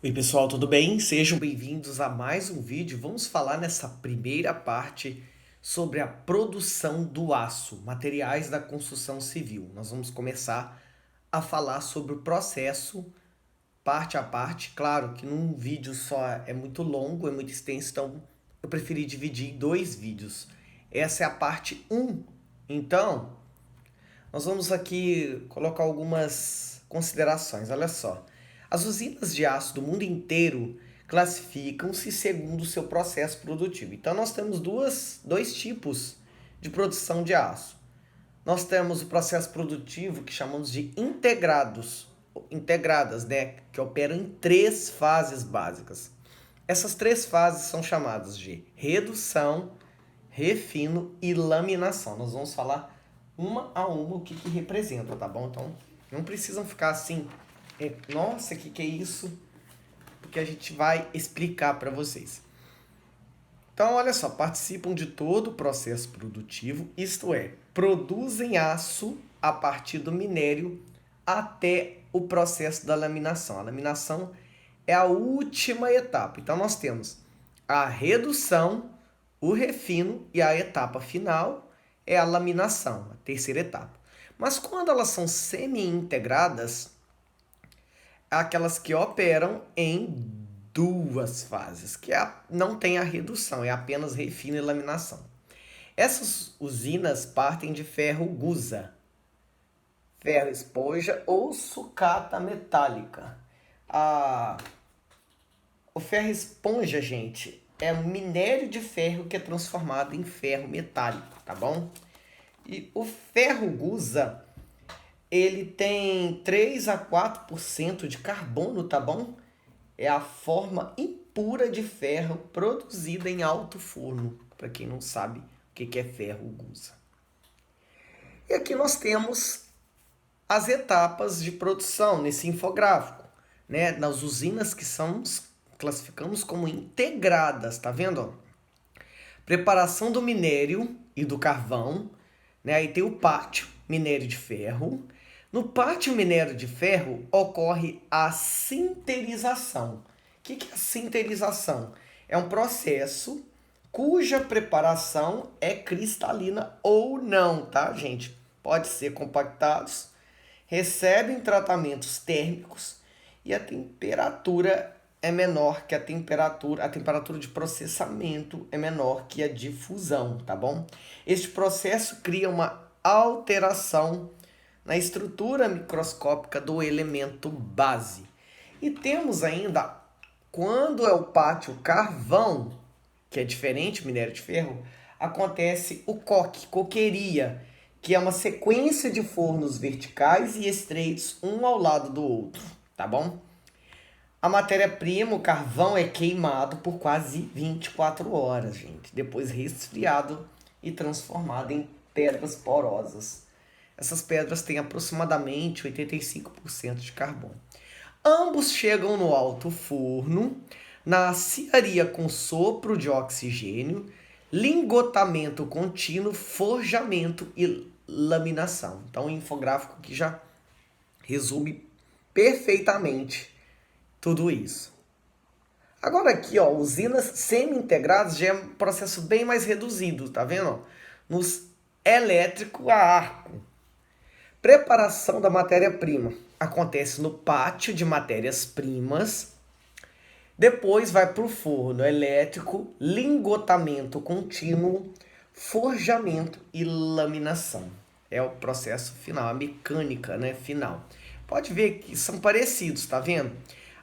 Oi pessoal, tudo bem? Sejam bem-vindos a mais um vídeo. Vamos falar nessa primeira parte sobre a produção do aço, materiais da construção civil. Nós vamos começar a falar sobre o processo parte a parte. Claro que num vídeo só é muito longo, é muito extenso, então eu preferi dividir em dois vídeos. Essa é a parte um. Então, nós vamos aqui colocar algumas considerações. Olha só. As usinas de aço do mundo inteiro classificam-se segundo o seu processo produtivo. Então, nós temos dois tipos de produção de aço. Nós temos o processo produtivo que chamamos de integradas, né? Que operam em três fases básicas. Essas três fases são chamadas de redução, refino e laminação. Nós vamos falar uma a uma o que representa, tá bom? Então, não precisam ficar assim, nossa, que é isso? Porque a gente vai explicar para vocês. Então, olha só, participam de todo o processo produtivo, isto é, produzem aço a partir do minério até o processo da laminação. A laminação é a última etapa. Então, nós temos a redução, o refino e a etapa final é a laminação, a terceira etapa. Mas quando elas são semi-integradas, é aquelas que operam em duas fases, não tem a redução, é apenas refino e laminação. Essas usinas partem de ferro gusa, ferro esponja ou sucata metálica. O ferro esponja, gente, é um minério de ferro que é transformado em ferro metálico, tá bom? E o ferro gusa, ele tem 3 a 4% de carbono, tá bom? É a forma impura de ferro produzida em alto forno, para quem não sabe o que é ferro gusa. E aqui nós temos as etapas de produção nesse infográfico, né? Nas usinas que classificamos como integradas, tá vendo? Preparação do minério e do carvão, né? Aí tem o pátio, minério de ferro. No pátio minério de ferro ocorre a sinterização. O que é a sinterização? É um processo cuja preparação é cristalina ou não, tá, gente? Pode ser compactados, recebem tratamentos térmicos e a temperatura é menor que a temperatura de processamento é menor que a de fusão, tá bom? Este processo cria uma alteração na estrutura microscópica do elemento base. E temos ainda, quando é o pátio carvão, que é diferente do minério de ferro, acontece o coqueria, que é uma sequência de fornos verticais e estreitos, um ao lado do outro, tá bom? A matéria-prima, o carvão, é queimado por quase 24 horas, gente. Depois resfriado e transformado em pedras porosas. Essas pedras têm aproximadamente 85% de carbono. Ambos chegam no alto forno, na aciaria com sopro de oxigênio, lingotamento contínuo, forjamento e laminação. Então, o infográfico aqui já resume perfeitamente tudo isso. Agora aqui, ó, usinas semi-integradas já é um processo bem mais reduzido, tá vendo? Nos elétrico a arco. Preparação da matéria-prima acontece no pátio de matérias-primas. Depois vai para o forno elétrico, lingotamento contínuo, forjamento e laminação. É o processo final, a mecânica, né, final. Pode ver que são parecidos, tá vendo?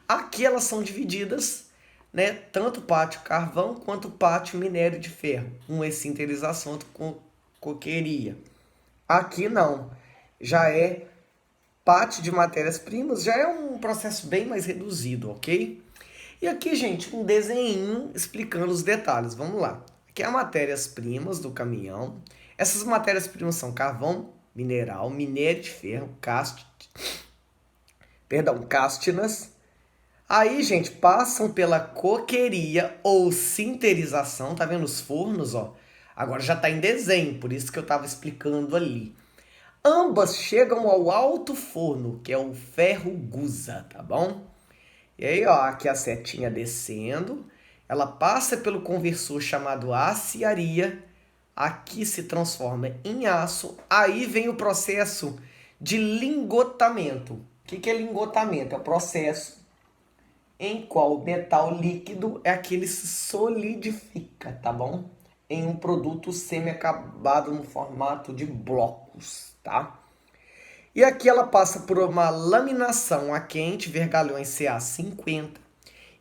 Aqui elas são divididas, né, tanto o pátio carvão quanto o pátio minério de ferro. Um é sinterização, outro com coqueria. Aqui não. Já é pátio de matérias-primas, já é um processo bem mais reduzido, ok? E aqui, gente, um desenho explicando os detalhes. Vamos lá. Aqui é as matérias-primas do caminhão. Essas matérias-primas são carvão, mineral, minério de ferro, cástinas. Aí, gente, passam pela coqueria ou sinterização. Tá vendo os fornos, ó? Agora já tá em desenho, por isso que eu tava explicando ali. Ambas chegam ao alto forno, que é o ferro gusa, tá bom? E aí, ó, aqui a setinha descendo, ela passa pelo conversor chamado aciaria, aqui se transforma em aço, aí vem o processo de lingotamento. O que é lingotamento? É o processo em qual o metal líquido é aquele que se solidifica, tá bom? Em um produto semi-acabado no formato de blocos, tá? E aqui ela passa por uma laminação a quente, vergalhões CA50,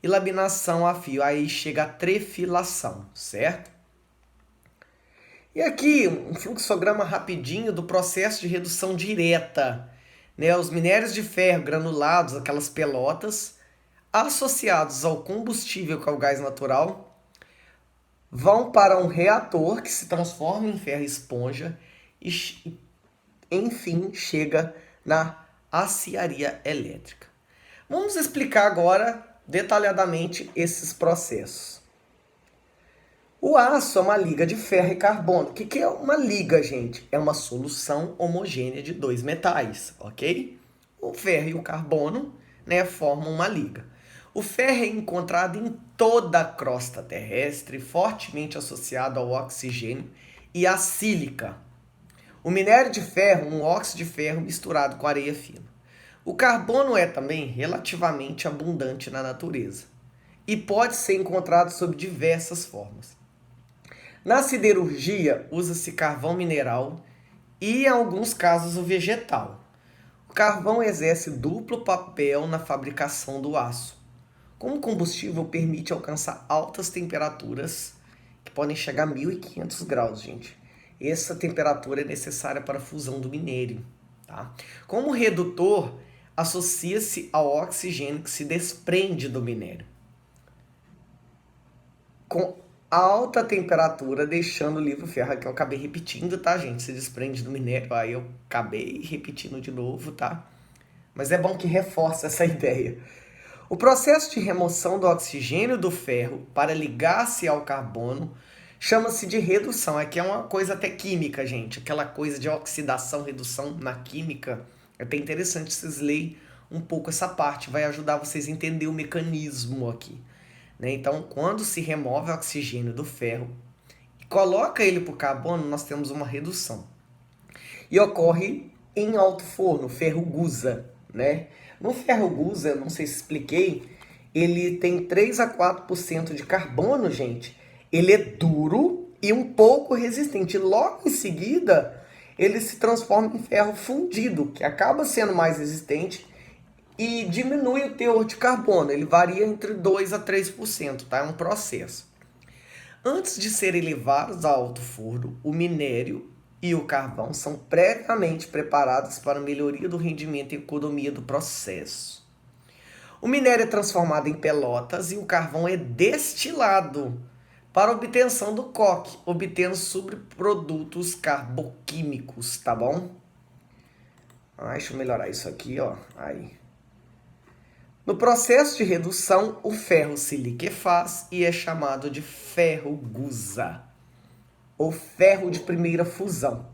e laminação a fio, aí chega a trefilação, certo? E aqui um fluxograma rapidinho do processo de redução direta, né? Os minérios de ferro granulados, aquelas pelotas, associados ao combustível, que é o gás natural, vão para um reator que se transforma em ferro esponja e, enfim, chega na aciaria elétrica. Vamos explicar agora detalhadamente esses processos. O aço é uma liga de ferro e carbono. O que é uma liga, gente? É uma solução homogênea de dois metais, ok? O ferro e o carbono, né, formam uma liga. O ferro é encontrado em toda a crosta terrestre, fortemente associado ao oxigênio e à sílica. O minério de ferro, um óxido de ferro misturado com areia fina. O carbono é também relativamente abundante na natureza e pode ser encontrado sob diversas formas. Na siderurgia, usa-se carvão mineral e, em alguns casos, o vegetal. O carvão exerce duplo papel na fabricação do aço. Como combustível, permite alcançar altas temperaturas, que podem chegar a 1.500 graus, gente. Essa temperatura é necessária para a fusão do minério. Tá? Como redutor, associa-se ao oxigênio que se desprende do minério. Com alta temperatura, deixando o livre ferro, que eu acabei repetindo, tá, gente? Se desprende do minério, aí eu acabei repetindo de novo, tá? Mas é bom que reforça essa ideia. O processo de remoção do oxigênio do ferro para ligar-se ao carbono chama-se de redução. Aqui é uma coisa até química, gente. Aquela coisa de oxidação, redução na química. É até interessante vocês lerem um pouco essa parte. Vai ajudar vocês a entender o mecanismo aqui. Né? Então, quando se remove o oxigênio do ferro e coloca ele para o carbono, nós temos uma redução. E ocorre em alto forno, ferro gusa, né? No ferro gusa, não sei se expliquei, ele tem 3 a 4% de carbono, gente. Ele é duro e um pouco resistente. Logo em seguida, ele se transforma em ferro fundido, que acaba sendo mais resistente e diminui o teor de carbono. Ele varia entre 2 a 3%, tá? É um processo. Antes de serem levados a alto forno, o minério e o carvão são previamente preparados para a melhoria do rendimento e economia do processo. O minério é transformado em pelotas e o carvão é destilado para obtenção do coque, obtendo subprodutos carboquímicos, tá bom? Deixa eu melhorar isso aqui, ó. Aí. No processo de redução, o ferro se liquefaz e é chamado de ferro gusa, ou ferro de primeira fusão.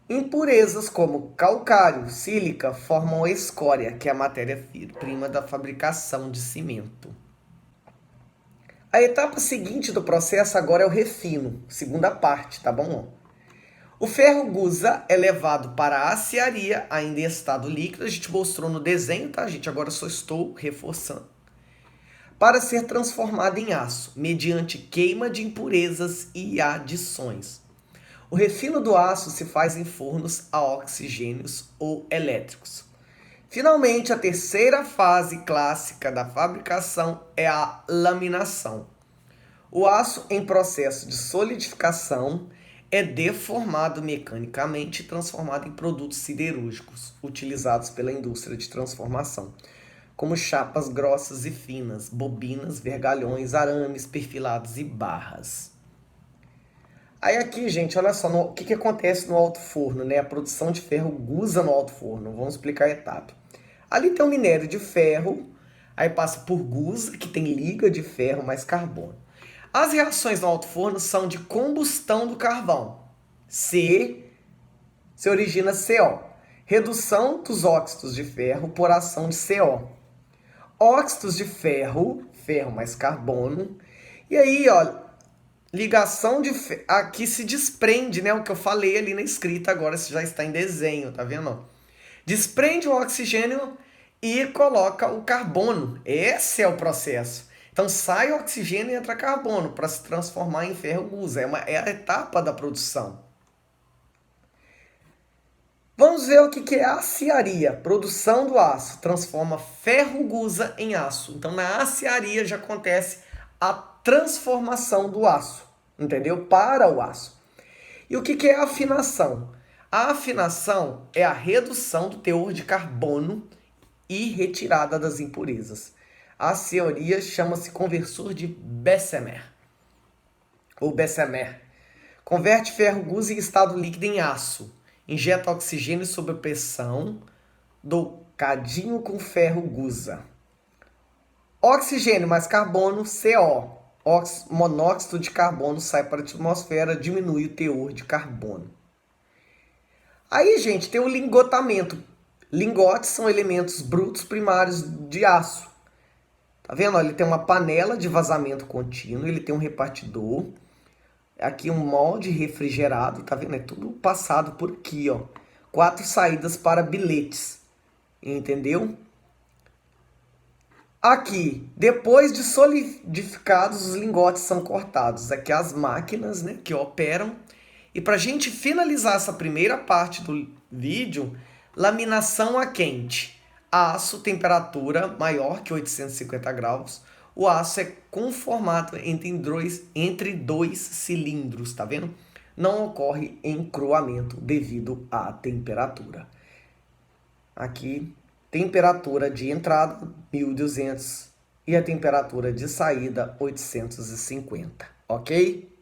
Impurezas como calcário, sílica formam a escória, que é a matéria-prima da fabricação de cimento. A etapa seguinte do processo agora é o refino, segunda parte, tá bom? O ferro gusa é levado para a aciaria, ainda em estado líquido. A gente mostrou no desenho, tá, gente? Agora só estou reforçando. Para ser transformado em aço, mediante queima de impurezas e adições. O refino do aço se faz em fornos a oxigênios ou elétricos. Finalmente, a terceira fase clássica da fabricação é a laminação. O aço em processo de solidificação é deformado mecanicamente e transformado em produtos siderúrgicos, utilizados pela indústria de transformação, como chapas grossas e finas, bobinas, vergalhões, arames, perfilados e barras. Aí aqui, gente, olha só, o que acontece no alto forno, né? A produção de ferro gusa no alto forno. Vamos explicar a etapa. Ali tem o minério de ferro, aí passa por gusa, que tem liga de ferro mais carbono. As reações no alto forno são de combustão do carvão. Se origina CO. Redução dos óxidos de ferro por ação de CO. óxidos de ferro, ferro mais carbono. E aí, ó, ligação de ferro, aqui se desprende, né, o que eu falei ali na escrita, agora isso já está em desenho, tá vendo? Desprende o oxigênio e coloca o carbono. Esse é o processo. Então sai oxigênio e entra carbono para se transformar em ferro gusa. É a etapa da produção. Vamos ver o que é aciaria. Produção do aço. Transforma ferro gusa em aço. Então na aciaria já acontece a transformação do aço. Entendeu? Para o aço. E o que é afinação? A afinação é a redução do teor de carbono e retirada das impurezas. A teoria chama-se conversor de Bessemer. Ou Bessemer. Converte ferro gusa em estado líquido em aço. Injeta oxigênio sob pressão do cadinho com ferro gusa. Oxigênio mais carbono, CO. Monóxido de carbono sai para a atmosfera, diminui o teor de carbono. Aí, gente, tem o lingotamento. Lingotes são elementos brutos primários de aço. Tá vendo? Ele tem uma panela de vazamento contínuo, ele tem um repartidor. Aqui um molde refrigerado, tá vendo? É tudo passado por aqui, ó. 4 saídas para biletes, entendeu? Aqui, depois de solidificados, os lingotes são cortados. Aqui as máquinas, né, que operam. E para a gente finalizar essa primeira parte do vídeo, laminação a quente. Aço, temperatura maior que 850 graus. O aço é conformado entre dois cilindros, tá vendo? Não ocorre encruamento devido à temperatura. Aqui, temperatura de entrada 1200 e a temperatura de saída 850, ok?